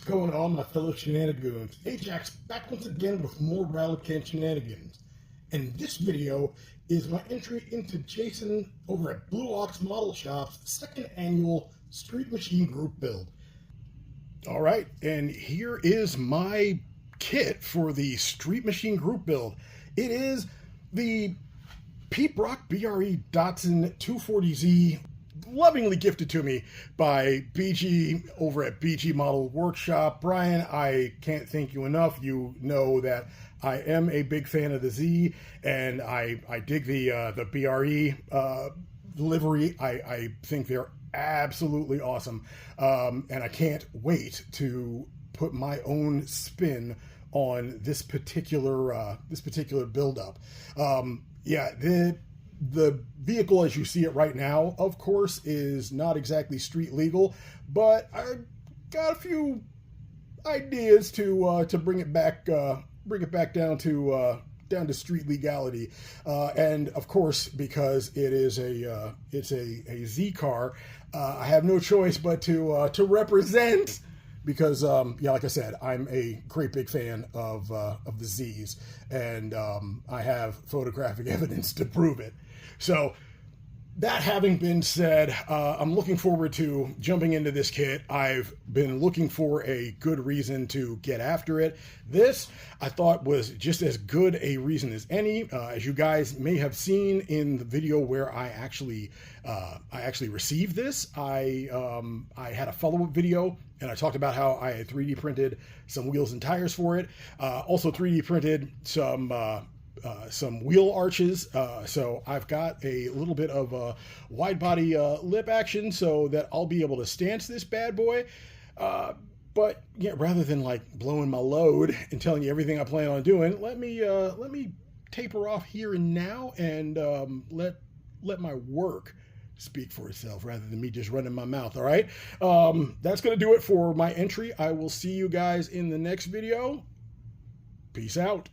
going on, my fellow shenanigans? Ajax back once again with more Rattlecan shenanigans. And this video is my entry into Jason over at Blue Ox Model Shop's second annual Street Machine Group build. All right, and here is my kit for the Street Machine Group build. It is the Pete Brock BRE Datsun 240Z, lovingly gifted to me by BG over at BG Model Workshop. Brian, I can't thank you enough. You know that I am a big fan of the Z, and I dig the BRE livery. I think they're absolutely awesome, and I can't wait to put my own spin on this particular build-up. Yeah, the vehicle as you see it right now, of course, is not exactly street legal, but I got a few ideas to bring it back down to street legality, and of course, because it is it's a Z car, I have no choice but to represent. Because, yeah, like I said, I'm a great big fan of the Zs, and I have photographic evidence to prove it. So, that having been said, I'm looking forward to jumping into this kit. I've been looking for a good reason to get after it. This, I thought, was just as good a reason as any. As you guys may have seen in the video where I actually received this, I had a follow-up video, and I talked about how I had 3D printed some wheels and tires for it. Also 3D printed some wheel arches, so I've got a little bit of wide body lip action so that I'll be able to stance this bad boy. But yeah, rather than like blowing my load and telling you everything I plan on doing, let me taper off here and now and let my work speak for itself rather than me just running my mouth. All right, that's gonna do it for my entry. I will see you guys in the next video. Peace out.